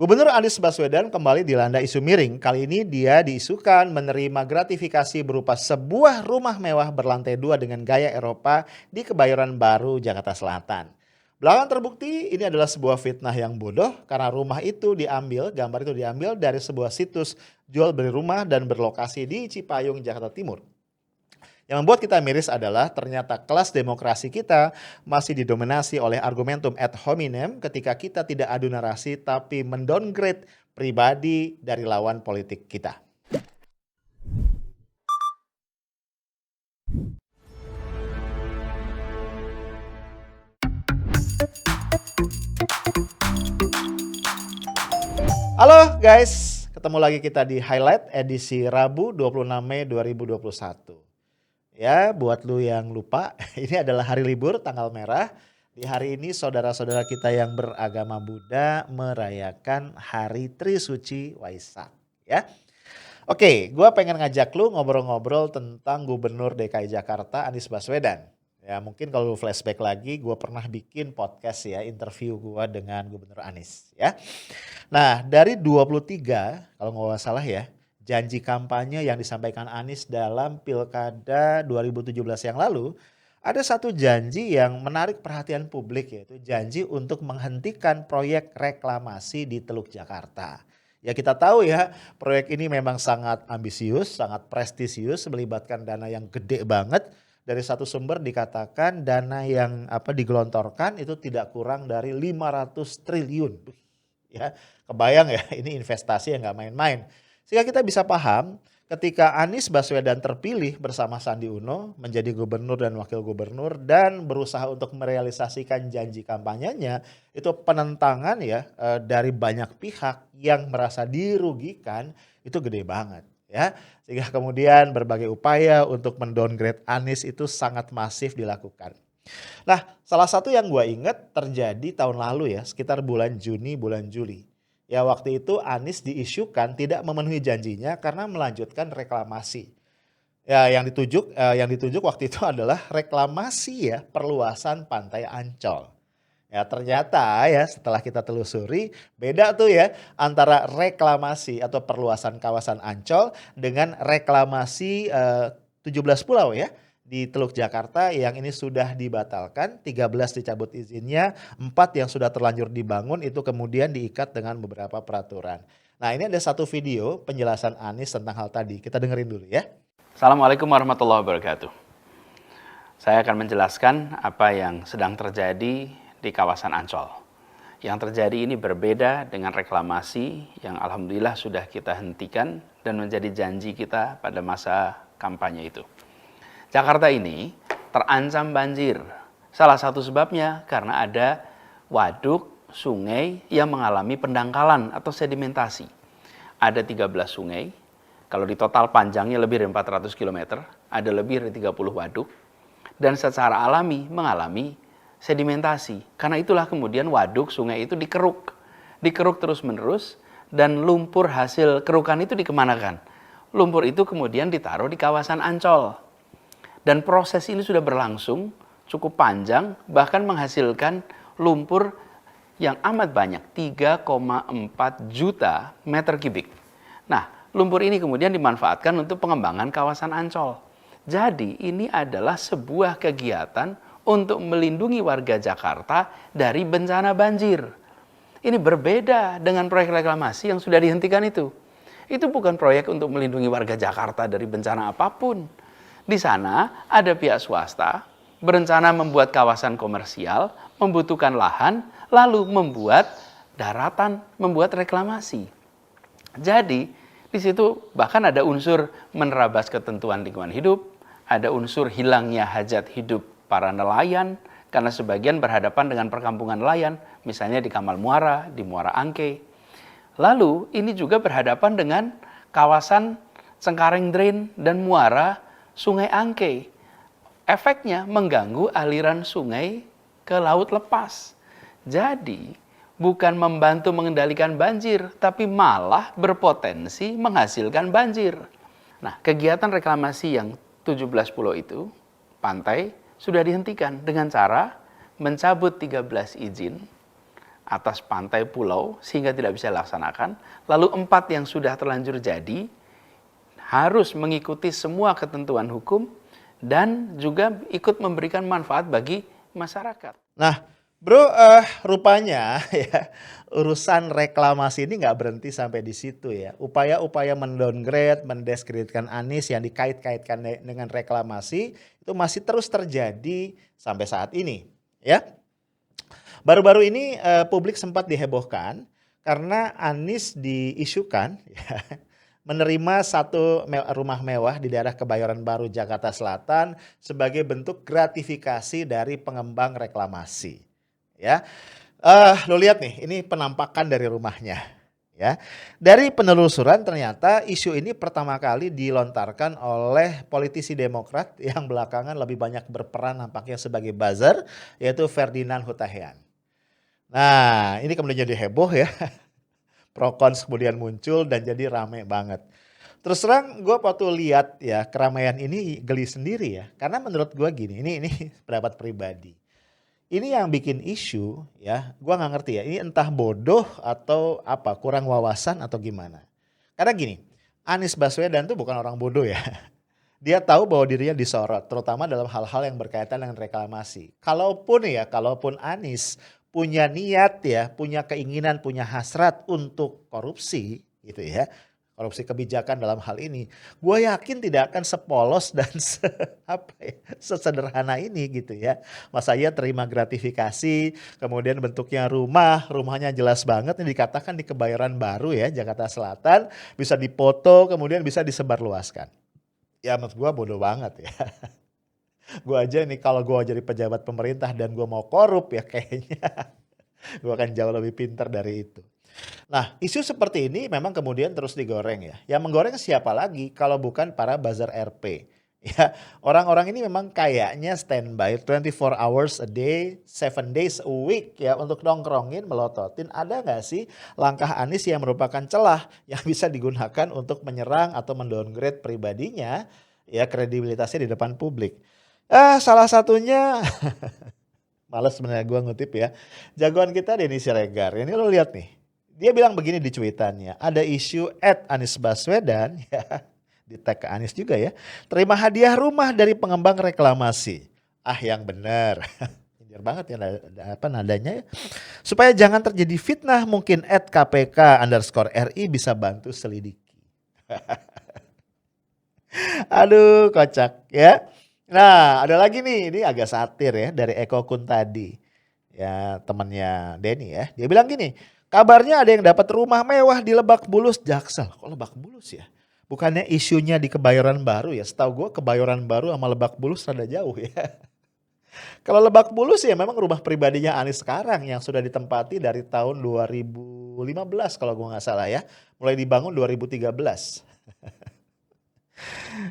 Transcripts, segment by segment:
Gubernur Anies Baswedan kembali dilanda isu miring. Kali ini dia diisukan menerima gratifikasi berupa sebuah rumah mewah berlantai 2 dengan gaya Eropa di Kebayoran Baru, Jakarta Selatan. Belakangan terbukti ini adalah sebuah fitnah yang bodoh karena gambar itu diambil dari sebuah situs jual beli rumah dan berlokasi di Cipayung, Jakarta Timur. Yang membuat kita miris adalah ternyata kelas demokrasi kita masih didominasi oleh argumentum ad hominem ketika kita tidak adu narasi tapi mendowngrade pribadi dari lawan politik kita. Halo guys, ketemu lagi kita di Highlight edisi Rabu 26 Mei 2021. Ya, buat lu yang lupa, ini adalah hari libur tanggal merah. Di hari ini saudara-saudara kita yang beragama Buddha merayakan Hari Trisuci Waisak, ya. Oke, gua pengen ngajak lu ngobrol-ngobrol tentang Gubernur DKI Jakarta Anies Baswedan. Ya, mungkin kalau lu flashback lagi, gua pernah bikin podcast ya, interview gua dengan Gubernur Anies, ya. Nah, dari 23 kalau nggak salah ya, janji kampanye yang disampaikan Anies dalam Pilkada 2017 yang lalu, ada satu janji yang menarik perhatian publik, yaitu janji untuk menghentikan proyek reklamasi di Teluk Jakarta. Ya kita tahu ya, proyek ini memang sangat ambisius, sangat prestisius, melibatkan dana yang gede banget. Dari satu sumber dikatakan dana yang digelontorkan itu tidak kurang dari 500 triliun. Ya, kebayang ya, ini investasi yang nggak main-main. Sehingga kita bisa paham ketika Anies Baswedan terpilih bersama Sandi Uno menjadi gubernur dan wakil gubernur dan berusaha untuk merealisasikan janji kampanyenya, itu penentangan ya dari banyak pihak yang merasa dirugikan itu gede banget ya. Sehingga kemudian berbagai upaya untuk mendowngrade Anies itu sangat masif dilakukan. Nah, salah satu yang gue inget terjadi tahun lalu ya, sekitar bulan Juni, bulan Juli. Ya waktu itu Anies diisukan tidak memenuhi janjinya karena melanjutkan reklamasi. Ya yang ditunjuk waktu itu adalah reklamasi ya perluasan Pantai Ancol. Ya ternyata ya setelah kita telusuri beda tuh ya antara reklamasi atau perluasan kawasan Ancol dengan reklamasi 17 pulau ya di Teluk Jakarta yang ini sudah dibatalkan, 13 dicabut izinnya, 4 yang sudah terlanjur dibangun itu kemudian diikat dengan beberapa peraturan. Nah ini ada satu video penjelasan Anies tentang hal tadi, kita dengerin dulu ya. Assalamualaikum warahmatullahi wabarakatuh. Saya akan menjelaskan apa yang sedang terjadi di kawasan Ancol. Yang terjadi ini berbeda dengan reklamasi yang alhamdulillah sudah kita hentikan dan menjadi janji kita pada masa kampanye itu. Jakarta ini terancam banjir. Salah satu sebabnya karena ada waduk, sungai yang mengalami pendangkalan atau sedimentasi. Ada 13 sungai, kalau di total panjangnya lebih dari 400 km, ada lebih dari 30 waduk, dan secara alami mengalami sedimentasi. Karena itulah kemudian waduk, sungai itu dikeruk terus-menerus, dan lumpur hasil kerukan itu dikemanakan? Lumpur itu kemudian ditaruh di kawasan Ancol. Dan proses ini sudah berlangsung cukup panjang, bahkan menghasilkan lumpur yang amat banyak, 3,4 juta meter kubik. Nah, lumpur ini kemudian dimanfaatkan untuk pengembangan kawasan Ancol. Jadi ini adalah sebuah kegiatan untuk melindungi warga Jakarta dari bencana banjir. Ini berbeda dengan proyek reklamasi yang sudah dihentikan itu. Itu bukan proyek untuk melindungi warga Jakarta dari bencana apapun. Di sana ada pihak swasta berencana membuat kawasan komersial, membutuhkan lahan, lalu membuat daratan, membuat reklamasi. Jadi di situ bahkan ada unsur menerabas ketentuan lingkungan hidup, ada unsur hilangnya hajat hidup para nelayan, karena sebagian berhadapan dengan perkampungan nelayan, misalnya di Kamal Muara, di Muara Angke. Lalu ini juga berhadapan dengan kawasan Cengkareng Drain dan muara Sungai Angke. Efeknya mengganggu aliran sungai ke laut lepas. Jadi bukan membantu mengendalikan banjir, tapi malah berpotensi menghasilkan banjir. Nah, kegiatan reklamasi yang 17 pulau itu, pantai, sudah dihentikan dengan cara mencabut 13 izin atas pantai pulau sehingga tidak bisa dilaksanakan. Lalu 4 yang sudah terlanjur jadi harus mengikuti semua ketentuan hukum dan juga ikut memberikan manfaat bagi masyarakat. Nah, bro, rupanya ya urusan reklamasi ini nggak berhenti sampai di situ ya. Upaya-upaya mendowngrade, mendiskreditkan Anies yang dikait-kaitkan dengan reklamasi itu masih terus terjadi sampai saat ini, ya. Baru-baru ini publik sempat dihebohkan karena Anies diisukan ya, menerima satu rumah mewah di daerah Kebayoran Baru, Jakarta Selatan sebagai bentuk gratifikasi dari pengembang reklamasi. Ya, lo lihat nih, ini penampakan dari rumahnya. Ya, dari penelusuran ternyata isu ini pertama kali dilontarkan oleh politisi Demokrat yang belakangan lebih banyak berperan nampaknya sebagai buzzer, yaitu Ferdinand Hutahian. Nah, ini kemudian jadi heboh ya. Pro cons kemudian muncul dan jadi rame banget. Terus terang gue waktu lihat ya keramaian ini geli sendiri ya. Karena menurut gue gini, ini pendapat pribadi. Ini yang bikin isu ya, gue gak ngerti ya. Ini entah bodoh atau apa, kurang wawasan atau gimana. Karena gini, Anies Baswedan tuh bukan orang bodoh ya. Dia tahu bahwa dirinya disorot, terutama dalam hal-hal yang berkaitan dengan reklamasi. Kalaupun Anies punya niat ya, punya keinginan, punya hasrat untuk korupsi gitu ya, korupsi kebijakan dalam hal ini, gue yakin tidak akan sepolos dan sesederhana ini gitu ya. Masa ia terima gratifikasi, kemudian bentuknya rumahnya jelas banget, ini dikatakan di Kebayoran Baru ya, Jakarta Selatan, bisa dipoto, kemudian bisa disebarluaskan. Ya menurut gue bodoh banget ya. Gue aja nih kalau gue jadi pejabat pemerintah dan gue mau korup ya kayaknya gue akan jauh lebih pintar dari itu. Nah, isu seperti ini memang kemudian terus digoreng ya. Yang menggoreng siapa lagi kalau bukan para buzzer RP. Ya, orang-orang ini memang kayaknya standby 24 hours a day, 7 days a week ya untuk nongkrongin, melototin. Ada nggak sih langkah Anies yang merupakan celah yang bisa digunakan untuk menyerang atau mendowngrade pribadinya, ya kredibilitasnya di depan publik. Salah satunya, males sebenarnya gue ngutip ya, jagoan kita Denny Siregar. Ini lo lihat nih, dia bilang begini di cuitannya, ada isu @Anies Baswedan, ya, di tag ke Anies juga ya, terima hadiah rumah dari pengembang reklamasi. Yang benar, biar banget ya nadanya ya. Supaya jangan terjadi fitnah, mungkin @KPK_RI bisa bantu selidiki. Aduh, kocak ya. Nah, ada lagi nih, ini agak satir ya dari Eko Kun tadi. Ya, temannya Denny ya. Dia bilang gini, kabarnya ada yang dapat rumah mewah di Lebak Bulus, Jaksel. Kok Lebak Bulus ya? Bukannya isunya di Kebayoran Baru ya? Setahu gue Kebayoran Baru sama Lebak Bulus rada jauh ya. Kalau Lebak Bulus ya memang rumah pribadinya Anies sekarang yang sudah ditempati dari tahun 2015 kalau gue nggak salah ya. Mulai dibangun 2013.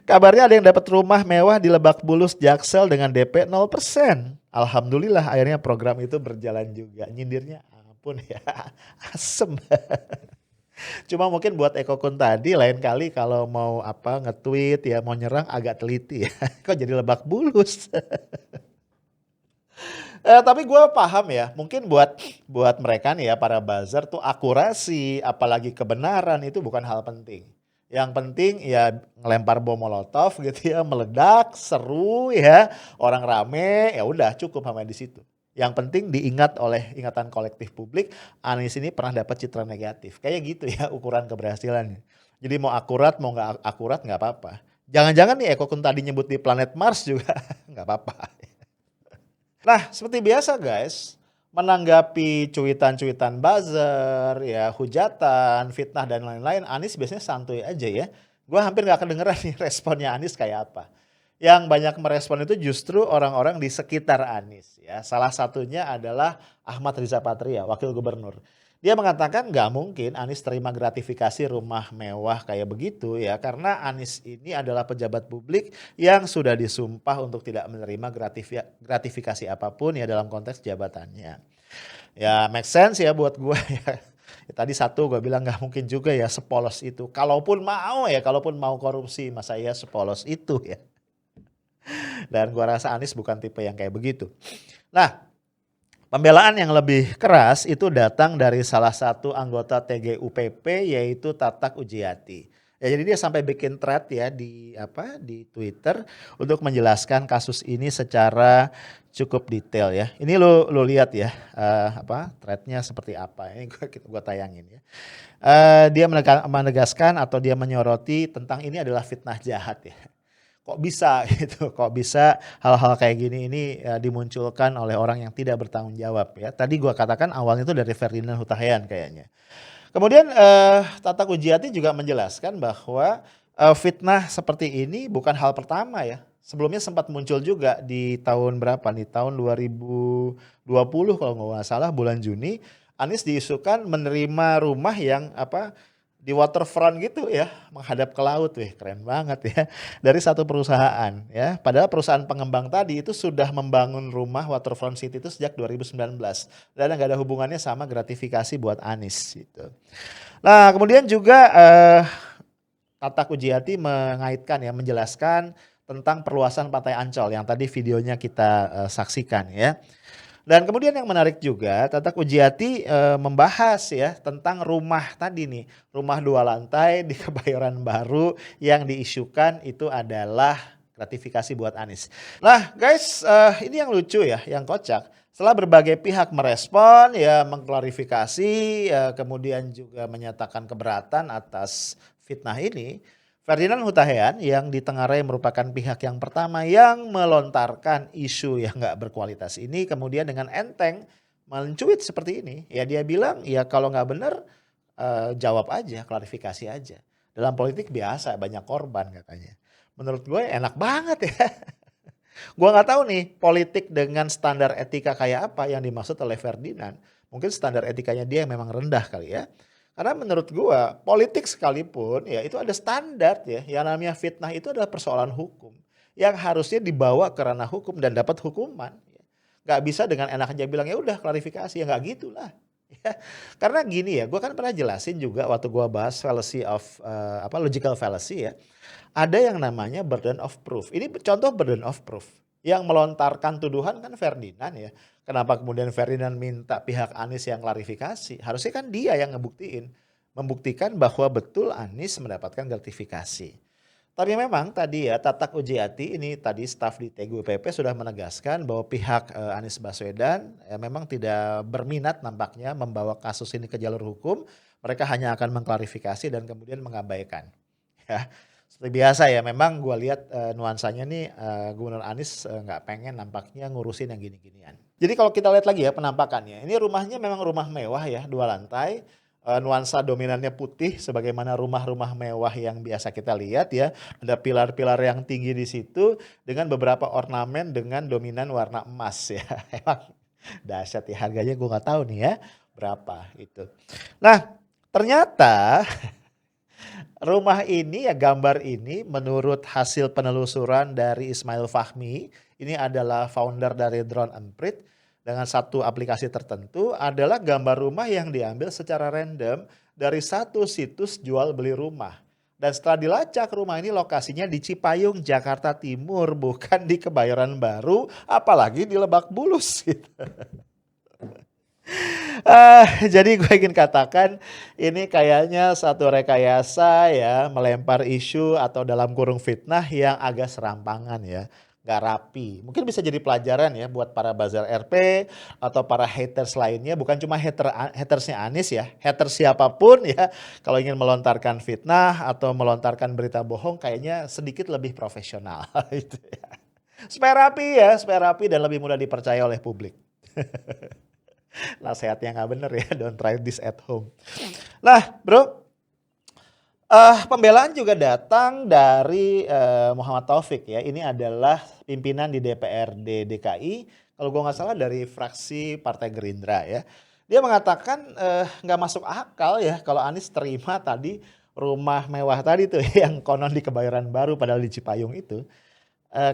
Kabarnya ada yang dapat rumah mewah di Lebak Bulus, Jaksel dengan DP 0%. Alhamdulillah akhirnya program itu berjalan juga. Nyindirnya ampun ya, asem. Cuma mungkin buat Eko Kun tadi lain kali kalau mau nge-tweet ya, mau nyerang agak teliti ya. Kok jadi Lebak Bulus? Tapi gue paham ya, mungkin buat mereka nih ya para buzzer tuh akurasi, apalagi kebenaran itu bukan hal penting. Yang penting ya ngelempar bom molotov gitu ya, meledak, seru ya, orang rame, ya udah cukup sampai di situ. Yang penting diingat oleh ingatan kolektif publik, Anies ini pernah dapat citra negatif. Kayak gitu ya ukuran keberhasilannya. Jadi mau akurat mau nggak akurat nggak apa-apa. Jangan-jangan nih Eko Kun tadi nyebut di planet Mars juga nggak apa-apa. Nah, seperti biasa guys, menanggapi cuitan-cuitan buzzer, ya hujatan, fitnah dan lain-lain, Anies biasanya santuy aja ya. Gue hampir gak kedengeran nih responnya Anies kayak apa. Yang banyak merespon itu justru orang-orang di sekitar Anies ya. Salah satunya adalah Ahmad Riza Patria, wakil gubernur. Dia mengatakan nggak mungkin Anies terima gratifikasi rumah mewah kayak begitu ya. Karena Anies ini adalah pejabat publik yang sudah disumpah untuk tidak menerima gratifikasi apapun ya dalam konteks jabatannya. Ya make sense ya buat gue ya. Tadi satu gue bilang nggak mungkin juga ya sepolos itu. Kalaupun mau korupsi masa iya sepolos itu ya. Dan gue rasa Anies bukan tipe yang kayak begitu. Nah, Pembelaan yang lebih keras itu datang dari salah satu anggota TGUPP yaitu Tatak Ujiati. Ya, jadi dia sampai bikin thread ya di Twitter untuk menjelaskan kasus ini secara cukup detail ya. Ini lo lihat ya threadnya seperti apa. Ini gua tayangin ya. Dia menegaskan atau dia menyoroti tentang ini adalah fitnah jahat ya. Kok bisa gitu, kok bisa hal-hal kayak gini ini dimunculkan oleh orang yang tidak bertanggung jawab ya. Tadi gua katakan awalnya itu dari Ferdinand Hutahian kayaknya. Kemudian Tatak Ujiati juga menjelaskan bahwa fitnah seperti ini bukan hal pertama ya. Sebelumnya sempat muncul juga di tahun berapa nih, tahun 2020 kalau nggak salah bulan Juni, Anies diisukan menerima rumah yang di waterfront gitu ya, menghadap ke laut. Wih, keren banget ya. Dari satu perusahaan ya. Padahal perusahaan pengembang tadi itu sudah membangun rumah waterfront city itu sejak 2019 dan nggak ada hubungannya sama gratifikasi buat Anies gitu. Nah, kemudian juga Tatak Ujiati mengaitkan ya, menjelaskan tentang perluasan Pantai Ancol yang tadi videonya kita saksikan ya. Dan kemudian yang menarik juga, Tatak Ujiati membahas ya tentang rumah tadi nih, rumah 2 lantai di Kebayoran Baru yang diisukan itu adalah gratifikasi buat Anies. Nah guys, ini yang lucu ya, yang kocak. Setelah berbagai pihak merespon, ya mengklarifikasi, kemudian juga menyatakan keberatan atas fitnah ini, Ferdinand Hutahian yang ditengarai merupakan pihak yang pertama yang melontarkan isu yang nggak berkualitas ini, kemudian dengan enteng mencuit seperti ini. Ya dia bilang ya kalau nggak benar jawab aja, klarifikasi aja. Dalam politik biasa banyak korban katanya. Menurut gue enak banget ya. Gue nggak tahu nih politik dengan standar etika kayak apa yang dimaksud oleh Ferdinand. Mungkin standar etikanya dia yang memang rendah kali ya. Karena menurut gua politik sekalipun ya itu ada standar ya. Yang namanya fitnah itu adalah persoalan hukum yang harusnya dibawa ke ranah hukum dan dapat hukuman. Gak bisa dengan enak aja bilang ya udah klarifikasi, ya nggak gitulah. Ya. Karena gini ya, gua kan pernah jelasin juga waktu gua bahas fallacy of logical fallacy ya. Ada yang namanya burden of proof. Ini contoh burden of proof. Yang melontarkan tuduhan kan Ferdinand ya. Kenapa kemudian Ferdinand minta pihak Anies yang klarifikasi? Harusnya kan dia yang membuktikan bahwa betul Anies mendapatkan gratifikasi. Tapi memang tadi ya Tatak Ujiati ini tadi staf di TGUPP sudah menegaskan bahwa pihak Anies Baswedan memang tidak berminat nampaknya membawa kasus ini ke jalur hukum. Mereka hanya akan mengklarifikasi dan kemudian mengabaikan. Ya. Seperti biasa ya, memang gue lihat nuansanya nih Gubernur Anies nggak pengen nampaknya ngurusin yang gini-ginian. Jadi kalau kita lihat lagi ya penampakannya, ini rumahnya memang rumah mewah ya, 2 lantai, nuansa dominannya putih sebagaimana rumah-rumah mewah yang biasa kita lihat ya. Ada pilar-pilar yang tinggi di situ dengan beberapa ornamen dengan dominan warna emas ya. Emang dahsyat ya, harganya gue nggak tahu nih ya berapa itu. Nah ternyata rumah ini ya, gambar ini menurut hasil penelusuran dari Ismail Fahmi, ini adalah founder dari Drone Emprit dengan satu aplikasi tertentu, adalah gambar rumah yang diambil secara random dari satu situs jual beli rumah. Dan setelah dilacak rumah ini lokasinya di Cipayung, Jakarta Timur, bukan di Kebayoran Baru, apalagi di Lebak Bulus gitu. Jadi gue ingin katakan ini kayaknya satu rekayasa ya, melempar isu atau dalam kurung fitnah yang agak serampangan ya, gak rapi. Mungkin bisa jadi pelajaran ya buat para buzzer RP atau para haters lainnya, bukan cuma hatersnya Anies ya, haters siapapun ya, kalau ingin melontarkan fitnah atau melontarkan berita bohong kayaknya sedikit lebih profesional itu ya. Supaya rapi dan lebih mudah dipercaya oleh publik. Nasihatnya nggak bener ya, don't try this at home. Nah bro, pembelaan juga datang dari Muhammad Taufik ya. Ini adalah pimpinan di DPRD DKI, kalau gue nggak salah dari fraksi Partai Gerindra ya. Dia mengatakan nggak masuk akal ya kalau Anies terima tadi rumah mewah tadi tuh yang konon di Kebayoran Baru padahal di Cipayung itu.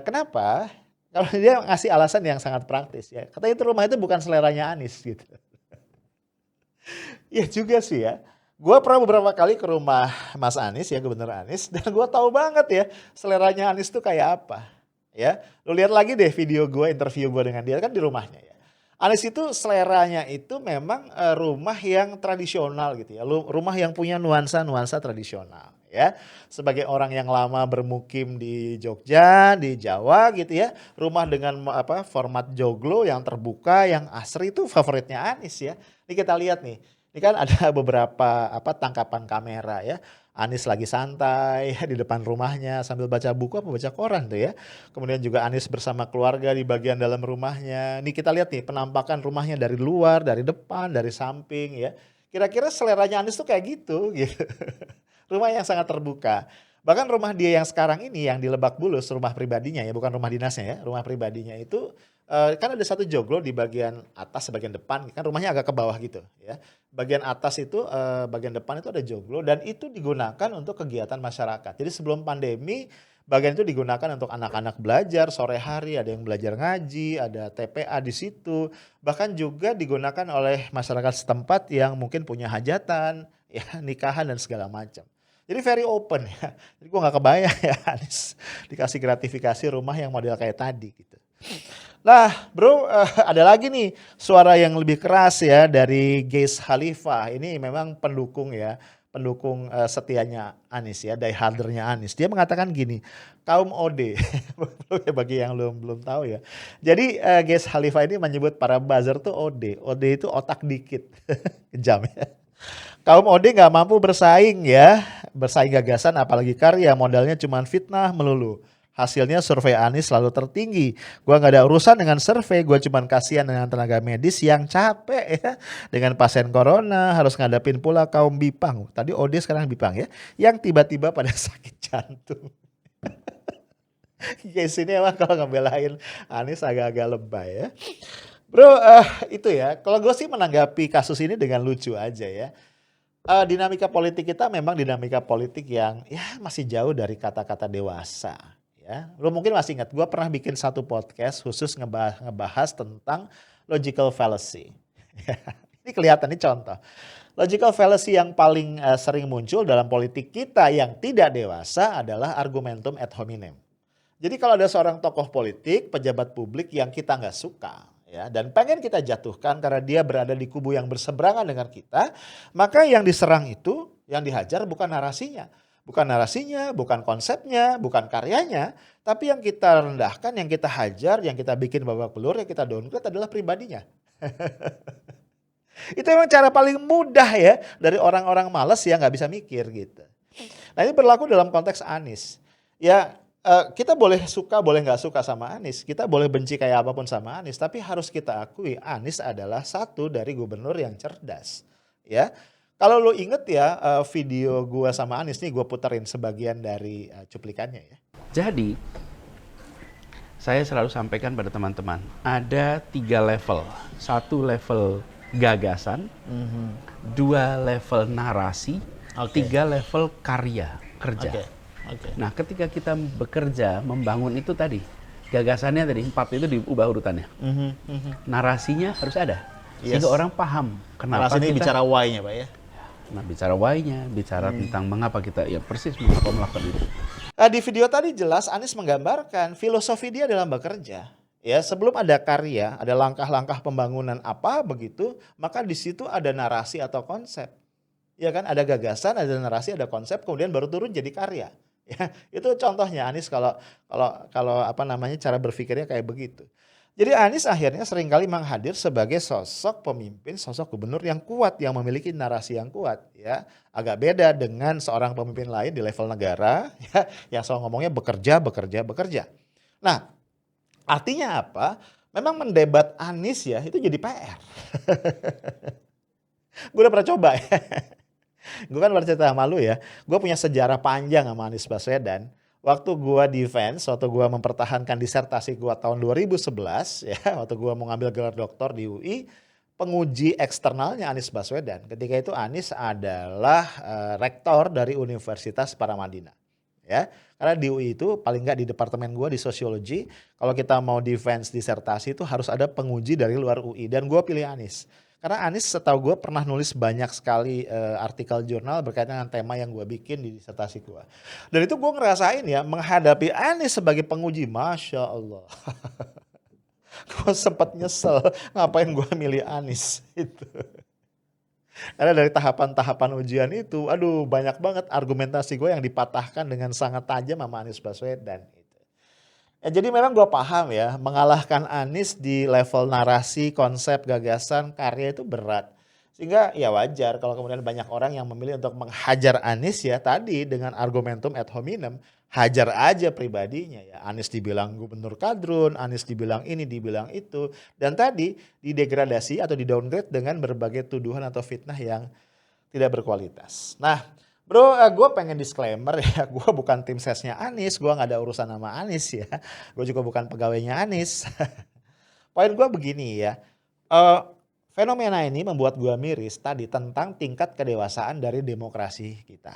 Kenapa? Kalau dia ngasih alasan yang sangat praktis ya. Katanya itu rumah itu bukan seleranya Anies gitu. Iya juga sih ya. Gue pernah beberapa kali ke rumah Mas Anies ya, Gubernur Anies. Dan gue tahu banget ya seleranya Anies tuh kayak apa. Ya, lu lihat lagi deh video gue, interview gue dengan dia kan di rumahnya ya. Anies itu seleranya itu memang rumah yang tradisional gitu ya, rumah yang punya nuansa-nuansa tradisional ya. Sebagai orang yang lama bermukim di Jogja, di Jawa gitu ya, rumah dengan format joglo yang terbuka, yang asri itu favoritnya Anies ya. Ini kita lihat nih, ini kan ada beberapa tangkapan kamera ya. Anies lagi santai di depan rumahnya sambil baca buku apa baca koran tuh ya. Kemudian juga Anies bersama keluarga di bagian dalam rumahnya. Nih kita lihat nih penampakan rumahnya dari luar, dari depan, dari samping ya. Kira-kira seleranya Anies tuh kayak gitu gitu. Rumah yang sangat terbuka. Bahkan rumah dia yang sekarang ini yang di Lebak Bulus, rumah pribadinya ya, bukan rumah dinasnya ya. Rumah pribadinya itu kan ada satu joglo di bagian atas, bagian depan, kan rumahnya agak ke bawah gitu ya. Bagian atas itu, bagian depan itu ada joglo dan itu digunakan untuk kegiatan masyarakat. Jadi sebelum pandemi, bagian itu digunakan untuk anak-anak belajar sore hari, ada yang belajar ngaji, ada TPA di situ. Bahkan juga digunakan oleh masyarakat setempat yang mungkin punya hajatan, ya nikahan dan segala macam. Jadi very open ya. Jadi gue nggak kebayang ya Anies dikasih gratifikasi rumah yang model kayak tadi gitu. Nah bro, ada lagi nih suara yang lebih keras ya dari Geis Khalifah. Ini memang pendukung ya, pendukung setianya Anies ya, diehardernya Anies. Dia mengatakan gini, kaum OD, bagi yang belum tahu ya. Jadi Geis Khalifah ini menyebut para buzzer tuh OD. OD itu otak dikit, kejam ya. Kaum OD nggak mampu bersaing ya, bersaing gagasan apalagi karya, modalnya cuma fitnah melulu. Hasilnya survei Anies selalu tertinggi. Gua nggak ada urusan dengan survei, gua cuma kasihan dengan tenaga medis yang capek ya. Dengan pasien corona harus ngadapin pula kaum Bipang. Tadi OD sekarang Bipang ya. Yang tiba-tiba pada sakit jantung. Guys ini emang kalau ngebelain Anies agak-agak lebay ya. Bro, itu ya. Kalau gue sih menanggapi kasus ini dengan lucu aja ya. Dinamika politik kita memang dinamika politik yang ya masih jauh dari kata-kata dewasa ya. Lo mungkin masih ingat gue pernah bikin satu podcast khusus ngebahas tentang logical fallacy. Ini kelihatan nih contoh. Logical fallacy yang paling sering muncul dalam politik kita yang tidak dewasa adalah argumentum ad hominem. Jadi kalau ada seorang tokoh politik, pejabat publik yang kita nggak suka, ya, dan pengen kita jatuhkan karena dia berada di kubu yang berseberangan dengan kita, maka yang diserang itu, yang dihajar bukan narasinya. Bukan narasinya, bukan konsepnya, bukan karyanya, tapi yang kita rendahkan, yang kita hajar, yang kita bikin babak belur, yang kita downgrade adalah pribadinya. Itu memang cara paling mudah ya dari orang-orang malas yang nggak bisa mikir gitu. Nah ini berlaku dalam konteks Anies. Ya kita boleh suka, boleh nggak suka sama Anies. Kita boleh benci kayak apapun sama Anies. Tapi harus kita akui Anies adalah satu dari gubernur yang cerdas. Ya, kalau lo inget ya video gua sama Anies nih, gua puterin sebagian dari cuplikannya ya. Jadi, saya selalu sampaikan pada teman-teman, ada 3 level. 1 level gagasan, 2 level narasi, 3 level karya, kerja. Nah, ketika kita bekerja, membangun itu tadi, gagasannya tadi 4 itu diubah urutannya. Narasinya harus ada, sehingga orang paham kenapa narasi ini kita bicara why-nya Pak ya. Nah, bicara why-nya, bicara tentang mengapa kita, ya persis mengapa melakukan itu. Di video tadi jelas Anies menggambarkan filosofi dia dalam bekerja. Ya, sebelum ada karya, ada langkah-langkah pembangunan apa begitu, maka di situ ada narasi atau konsep. Ya kan, ada gagasan, ada narasi, ada konsep, kemudian baru turun jadi karya. Ya, itu contohnya Anies kalau cara berpikirnya kayak begitu. Jadi Anies akhirnya seringkali menghadir sebagai sosok pemimpin, sosok gubernur yang kuat, yang memiliki narasi yang kuat, ya. Agak beda dengan seorang pemimpin lain di level negara, ya, yang selalu ngomongnya bekerja, bekerja, bekerja. Nah, artinya apa? Memang mendebat Anies ya, itu jadi PR. Gue udah pernah coba ya. Gue kan bercerita sama lu ya, gue punya sejarah panjang sama Anies Baswedan. Waktu gue defense, waktu gue mempertahankan disertasi gue tahun 2011, ya, waktu gue mau ngambil gelar doktor di UI, penguji eksternalnya Anies Baswedan. Ketika itu Anies adalah rektor dari Universitas Paramadina. Ya, karena di UI itu paling nggak di departemen gue di sosiologi, kalau kita mau defense disertasi itu harus ada penguji dari luar UI dan gue pilih Anies. Karena Anies setahu gue pernah nulis banyak sekali artikel jurnal berkaitan dengan tema yang gue bikin di disertasi gue. Dan itu gue ngerasain ya menghadapi Anies sebagai penguji, Masya Allah. Gue sempat nyesel ngapain gue milih Anies itu. Karena dari tahapan-tahapan ujian itu, aduh banyak banget argumentasi gue yang dipatahkan dengan sangat tajam sama Anies Baswedan. Gitu. Ya, jadi memang gue paham ya, mengalahkan Anies di level narasi, konsep, gagasan, karya itu berat. Sehingga ya wajar kalau kemudian banyak orang yang memilih untuk menghajar Anies ya tadi dengan argumentum ad hominem. Hajar aja pribadinya ya. Anies dibilang gubernur kadrun, Anies dibilang ini, dibilang itu. Dan tadi didegradasi atau didowngrade dengan berbagai tuduhan atau fitnah yang tidak berkualitas. Nah, bro, gue pengen disclaimer ya, gue bukan tim sesnya Anies, gue gak ada urusan sama Anies ya. Gue juga bukan pegawainya Anies. Poin gue begini ya, eh, fenomena ini membuat gue miris tadi tentang tingkat kedewasaan dari demokrasi kita.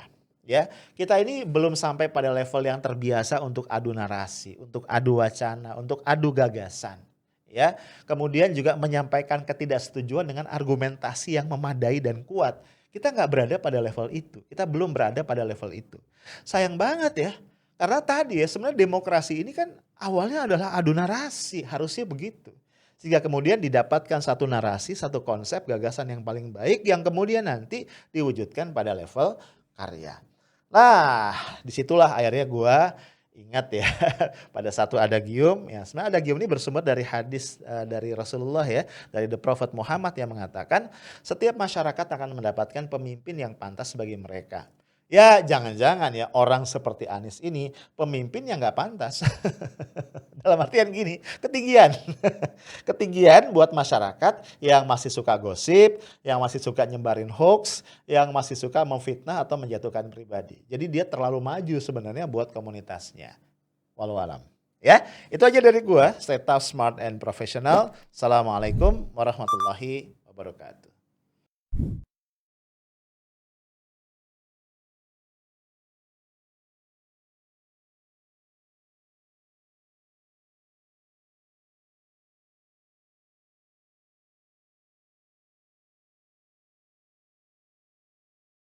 Ya, kita ini belum sampai pada level yang terbiasa untuk adu narasi, untuk adu wacana, untuk adu gagasan. Ya, kemudian juga menyampaikan ketidaksetujuan dengan argumentasi yang memadai dan kuat. Kita nggak berada pada level itu. Kita belum berada pada level itu. Sayang banget ya. Karena tadi ya sebenarnya demokrasi ini kan awalnya adalah adu narasi. Harusnya begitu. Sehingga kemudian didapatkan satu narasi, satu konsep, gagasan yang paling baik yang kemudian nanti diwujudkan pada level karya. Nah, disitulah akhirnya gue ingat ya pada satu adagium, ya sebenarnya adagium ini bersumber dari hadis dari Rasulullah ya, dari the Prophet Muhammad yang mengatakan setiap masyarakat akan mendapatkan pemimpin yang pantas bagi mereka. Ya jangan-jangan ya orang seperti Anies ini pemimpin yang nggak pantas. Dalam artian gini, ketinggian. Ketinggian buat masyarakat yang masih suka gosip, yang masih suka nyebarin hoax, yang masih suka memfitnah atau menjatuhkan pribadi. Jadi dia terlalu maju sebenarnya buat komunitasnya. Walau alam. Ya, itu aja dari gua. Stay tough, smart, and professional. Assalamualaikum warahmatullahi wabarakatuh.